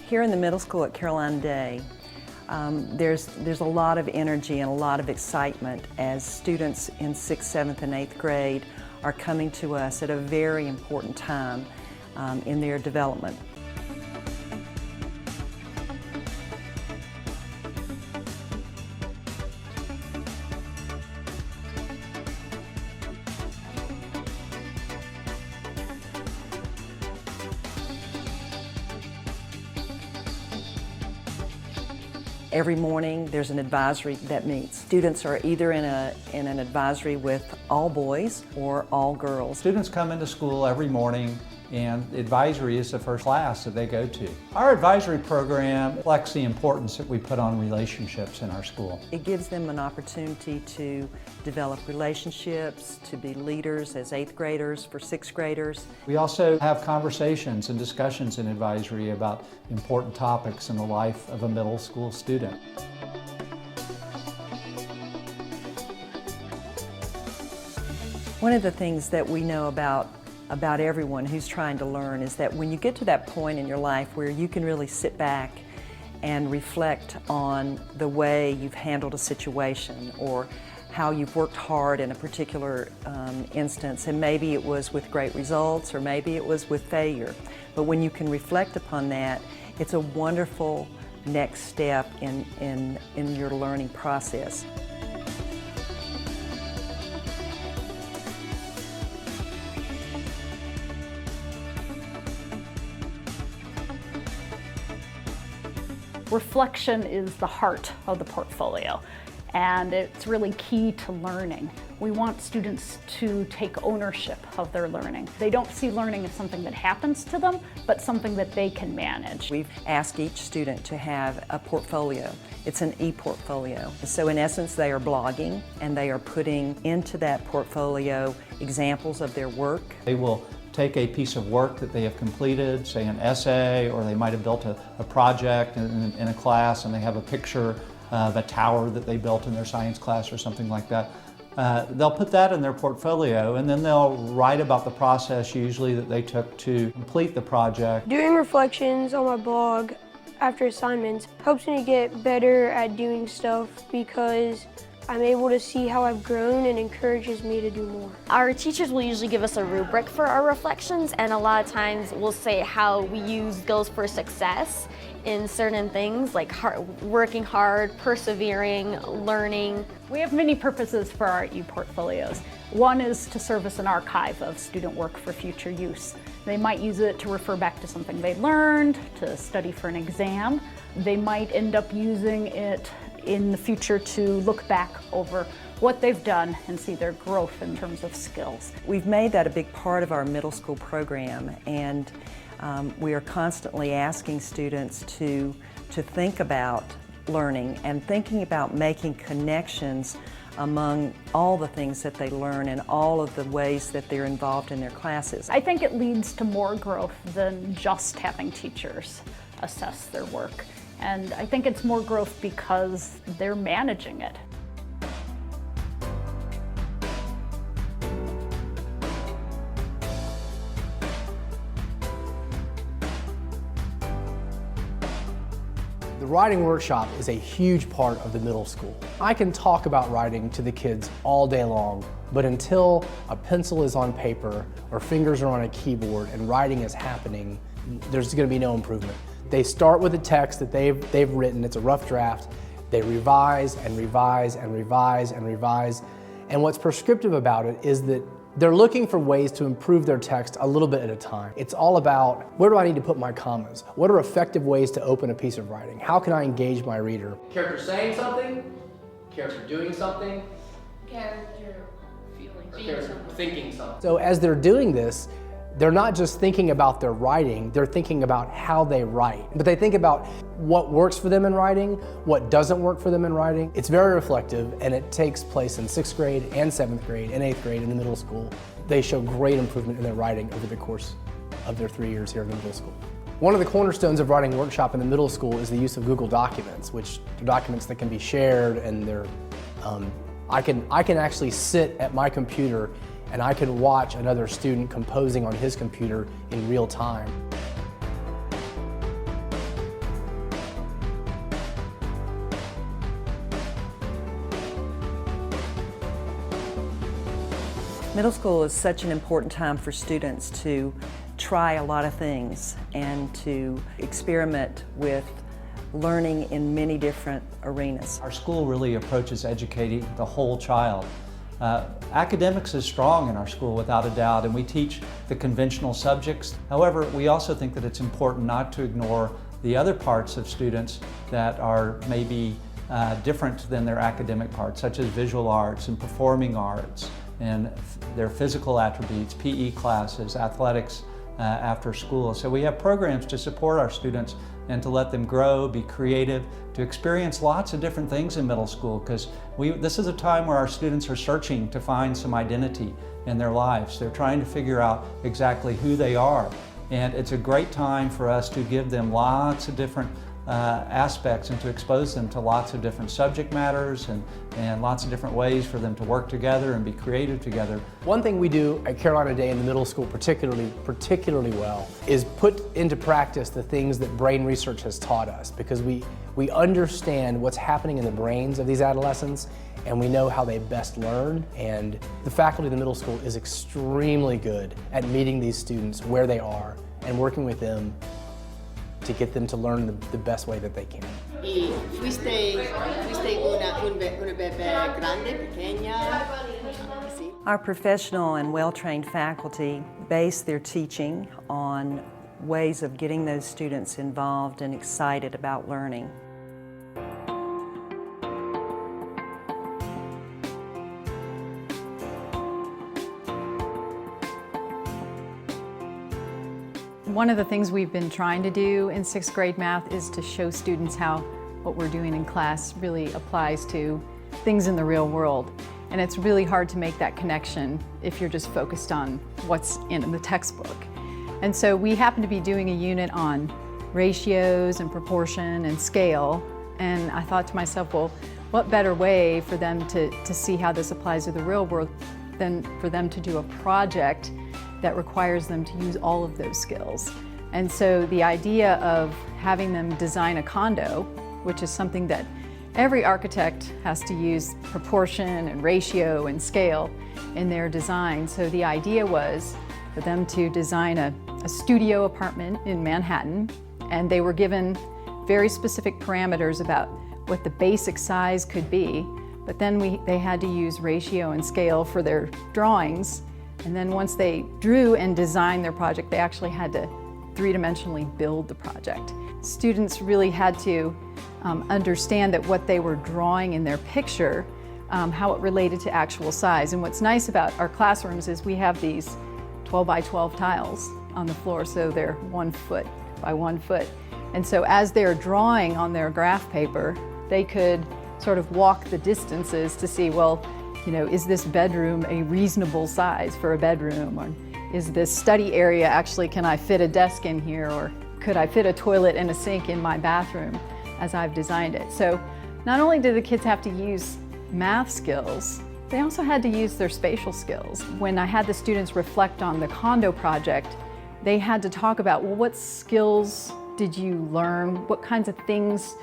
Here in the middle school at Caroline Day, there's a lot of energy and a lot of excitement as students in 6th, 7th, and 8th grade are coming to us at a very important time in their development. Every morning there's an advisory that meets. Students are either in an advisory with all boys or all girls. Students come into school every morning and advisory is the first class that they go to. Our advisory program reflects the importance that we put on relationships in our school. It gives them an opportunity to develop relationships, to be leaders as 8th graders for 6th graders. We also have conversations and discussions in advisory about important topics in the life of a middle school student. One of the things that we know about everyone who's trying to learn is that when you get to that point in your life where you can really sit back and reflect on the way you've handled a situation or how you've worked hard in a particular instance, and maybe it was with great results or maybe it was with failure. But when you can reflect upon that, it's a wonderful next step in your learning process. Reflection is the heart of the portfolio, and it's really key to learning. We want students to take ownership of their learning. They don't see learning as something that happens to them, but something that they can manage. We've asked each student to have a portfolio. It's an e-portfolio. So in essence, they are blogging and they are putting into that portfolio examples of their work. They will take a piece of work that they have completed, say an essay, or they might have built a project in a class and they have a picture of a tower that they built in their science class or something like that. They'll put that in their portfolio and then they'll write about the process usually that they took to complete the project. Doing reflections on my blog after assignments helps me to get better at doing stuff because I'm able to see how I've grown and encourages me to do more. Our teachers will usually give us a rubric for our reflections, and a lot of times we'll say how we use skills for success in certain things like working hard, persevering, learning. We have many purposes for our e-portfolios. One is to serve as an archive of student work for future use. They might use it to refer back to something they learned, to study for an exam. They might end up using it in the future to look back over what they've done and see their growth in terms of skills. We've made that a big part of our middle school program, and we are constantly asking students to think about learning and thinking about making connections among all the things that they learn and all of the ways that they're involved in their classes. I think it leads to more growth than just having teachers assess their work. And I think it's more growth because they're managing it. The writing workshop is a huge part of the middle school. I can talk about writing to the kids all day long, but until a pencil is on paper or fingers are on a keyboard and writing is happening, there's going to be no improvement. They start with a text that they've written, it's a rough draft. They revise and revise and revise and revise. And what's prescriptive about it is that they're looking for ways to improve their text a little bit at a time. It's all about, where do I need to put my commas? What are effective ways to open a piece of writing? How can I engage my reader? Character saying something, character doing something, Character feeling, character thinking something. So as they're doing this, they're not just thinking about their writing, they're thinking about how they write. But they think about what works for them in writing, what doesn't work for them in writing. It's very reflective, and it takes place in 6th grade and 7th grade and 8th grade in the middle school. They show great improvement in their writing over the course of their 3 years here in the middle school. One of the cornerstones of writing workshop in the middle school is the use of Google Documents, which are documents that can be shared, and they're, I can actually sit at my computer and I can watch another student composing on his computer in real time. Middle school is such an important time for students to try a lot of things and to experiment with learning in many different arenas. Our school really approaches educating the whole child. Academics is strong in our school without a doubt, and we teach the conventional subjects. However, we also think that it's important not to ignore the other parts of students that are maybe different than their academic parts, such as visual arts and performing arts and their physical attributes, PE classes, athletics after school. So we have programs to support our students and to let them grow, be creative, to experience lots of different things in middle school, because this is a time where our students are searching to find some identity in their lives. They're trying to figure out exactly who they are. And it's a great time for us to give them lots of different aspects and to expose them to lots of different subject matters and lots of different ways for them to work together and be creative together. One thing we do at Carolina Day in the middle school particularly well is put into practice the things that brain research has taught us, because we understand what's happening in the brains of these adolescents and we know how they best learn, and the faculty of the middle school is extremely good at meeting these students where they are and working with them to get them to learn the best way that they can. Y fuiste un bebé grande, pequeña. Sí. Our professional and well-trained faculty base their teaching on ways of getting those students involved and excited about learning. One of the things we've been trying to do in 6th grade math is to show students how what we're doing in class really applies to things in the real world. And it's really hard to make that connection if you're just focused on what's in the textbook. And so we happen to be doing a unit on ratios and proportion and scale. And I thought to myself, well, what better way for them to see how this applies to the real world than for them to do a project that requires them to use all of those skills. And so the idea of having them design a condo, which is something that every architect has to use proportion and ratio and scale in their design. So the idea was for them to design a studio apartment in Manhattan, and they were given very specific parameters about what the basic size could be, but then they had to use ratio and scale for their drawings. And then once they drew and designed their project, they actually had to three-dimensionally build the project. Students really had to understand that what they were drawing in their picture, how it related to actual size. And what's nice about our classrooms is we have these 12 by 12 tiles on the floor, so they're 1 foot by 1 foot. And so as they're drawing on their graph paper, they could sort of walk the distances to see, well, you know, is this bedroom a reasonable size for a bedroom? Or is this study area actually, can I fit a desk in here? Or could I fit a toilet and a sink in my bathroom as I've designed it? So not only did the kids have to use math skills, they also had to use their spatial skills. When I had the students reflect on the condo project, they had to talk about, well, what skills did you learn? What kinds of things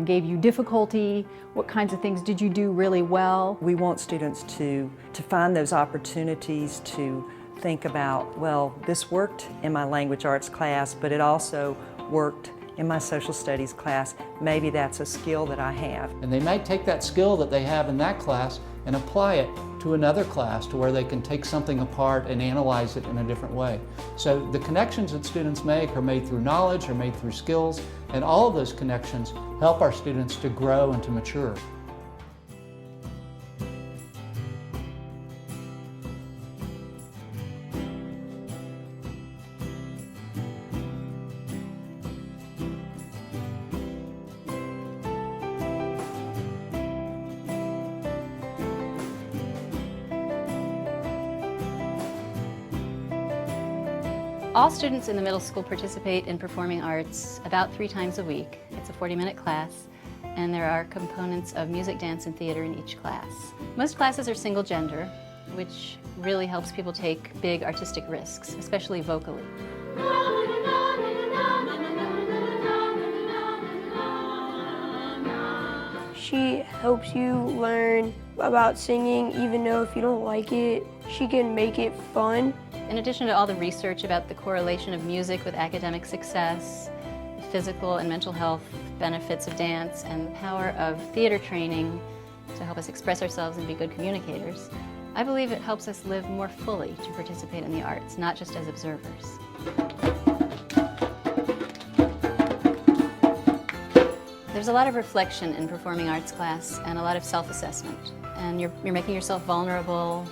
gave you difficulty? What kinds of things did you do really well? We want students to find those opportunities to think about, well, this worked in my language arts class, but it also worked in my social studies class. Maybe that's a skill that I have. And they might take that skill that they have in that class and apply it to another class to where they can take something apart and analyze it in a different way. So the connections that students make are made through knowledge, are made through skills, and all of those connections help our students to grow and to mature. All students in the middle school participate in performing arts about 3 times a week. It's a 40-minute class, and there are components of music, dance, and theater in each class. Most classes are single gender, which really helps people take big artistic risks, especially vocally. She helps you learn about singing even though if you don't like it, she can make it fun. In addition to all the research about the correlation of music with academic success, the physical and mental health benefits of dance, and the power of theater training to help us express ourselves and be good communicators, I believe it helps us live more fully to participate in the arts, not just as observers. There's a lot of reflection in performing arts class and a lot of self-assessment. And you're making yourself vulnerable,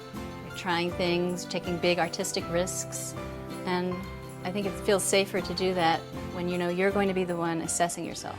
you're trying things, taking big artistic risks. And I think it feels safer to do that when you know you're going to be the one assessing yourself.